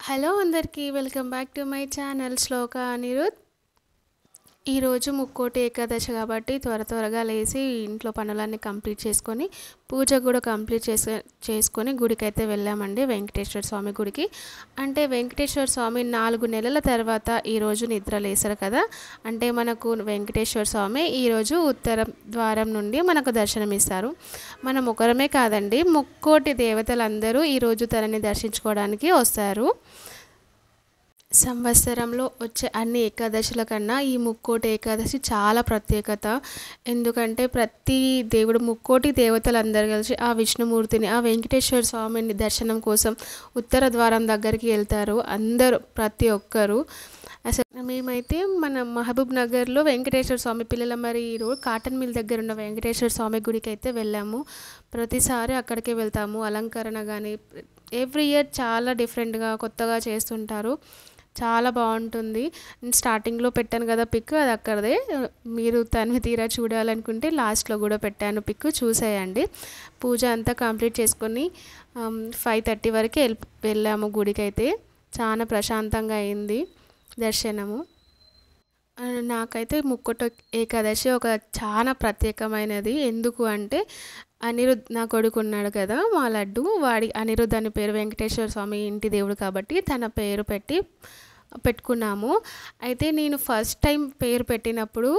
Hello అందరికీ welcome back to my channel Shloka Anirudh. ఈరోజు ముక్కోటి ఏకాదశి కాబట్టి త్వరగా లేచి ఇంట్లో పనులన్నీ కంప్లీట్ చేసుకొని పూజ కూడా కంప్లీట్ చేసుకొని గుడికైతే వెళ్ళామండి, వెంకటేశ్వర స్వామి గుడికి. అంటే వెంకటేశ్వర స్వామి 4 నెలల తర్వాత ఈరోజు నిద్ర లేసారు కదా. అంటే మనకు వెంకటేశ్వర స్వామి ఈరోజు ఉత్తర ద్వారం నుండి మనకు దర్శనమిస్తారు. మనం ఒకరమే కాదండి, ముక్కోటి దేవతలందరూ ఈరోజు తనని దర్శించుకోవడానికి వస్తారు. సంవత్సరంలో వచ్చే అన్ని ఏకాదశుల కన్నా ఈ ముక్కోటి ఏకాదశి చాలా ప్రత్యేకత. ఎందుకంటే ప్రతి దేవుడు, ముక్కోటి దేవతలందరూ కలిసి ఆ విష్ణుమూర్తిని, ఆ వెంకటేశ్వర స్వామిని దర్శనం కోసం ఉత్తర ద్వారం దగ్గరికి వెళ్తారు అందరూ, ప్రతి ఒక్కరు. అసలు మేమైతే మన మహబూబ్ నగర్లో వెంకటేశ్వర స్వామి పిల్లల మరి రోడ్ కాటన్ మిల్ దగ్గర ఉన్న వెంకటేశ్వర స్వామి గుడికి అయితే వెళ్ళాము. ప్రతిసారి అక్కడికే వెళ్తాము. అలంకరణ కానీ ఎవ్రీ ఇయర్ చాలా డిఫరెంట్గా కొత్తగా చేస్తుంటారు, చాలా బాగుంటుంది. స్టార్టింగ్లో పెట్టాను కదా పిక్, అది అక్కడదే. మీరు తనివి తీరా చూడాలనుకుంటే లాస్ట్లో కూడా పెట్టాను పిక్, చూసేయండి. పూజ అంతా కంప్లీట్ చేసుకొని 5:30 వరకు వెళ్ళాము గుడికి. అయితే చాలా ప్రశాంతంగా అయింది దర్శనము. నాకైతే ముక్కోటి ఏకాదశి ఒక చాలా ప్రత్యేకమైనది. ఎందుకు అంటే అనిరుద్ నా కొడుకు ఉన్నాడు కదా, మా లడ్డు, వాడి అనిరుద్ అని పేరు, వెంకటేశ్వర స్వామి ఇంటి దేవుడు కాబట్టి తన పేరు పెట్టుకున్నాము. అయితే నేను ఫస్ట్ టైం పేరు పెట్టినప్పుడు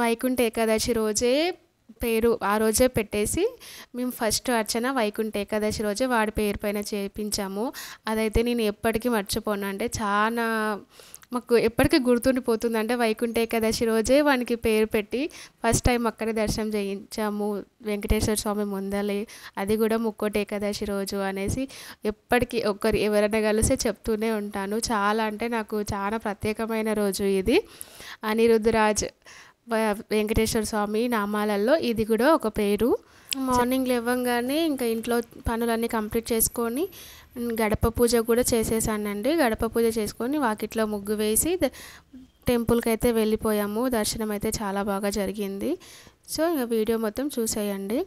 వైకుంఠ ఏకాదశి రోజే పేరు ఆ రోజే పెట్టేసి మేము ఫస్ట్ అర్చన వైకుంఠ ఏకాదశి రోజే వాడి పేరు పైన చేయించాము. అదైతే నేను ఎప్పటికీ మర్చిపోను. అంటే చాలా మాకు ఎప్పటికీ గుర్తుండిపోతుంది. అంటే వైకుంఠ ఏకాదశి రోజే వానికి పేరు పెట్టి ఫస్ట్ టైం అక్కడే దర్శనం చేయించాము వెంకటేశ్వర స్వామి ముందలే, అది కూడా ముక్కోటి ఏకాదశి రోజు అనేసి ఎప్పటికీ ఎవరైనా కలిస్తే చెప్తూనే ఉంటాను. చాలా అంటే నాకు చాలా ప్రత్యేకమైన రోజు ఇది. అనిరుద్రాజ్ వెంకటేశ్వర స్వామి నామాలలో ఇది కూడా ఒక పేరు. మార్నింగ్ లేవగానే ఇంకా ఇంట్లో పనులన్నీ కంప్లీట్ చేసుకొని గడప పూజ కూడా చేసేసానండి. గడప పూజ చేసుకొని వాకిట్లో ముగ్గు వేసి టెంపుల్కి అయితే వెళ్ళిపోయాము. దర్శనం అయితే చాలా బాగా జరిగింది. సో ఇంకా వీడియో మొత్తం చూసేయండి.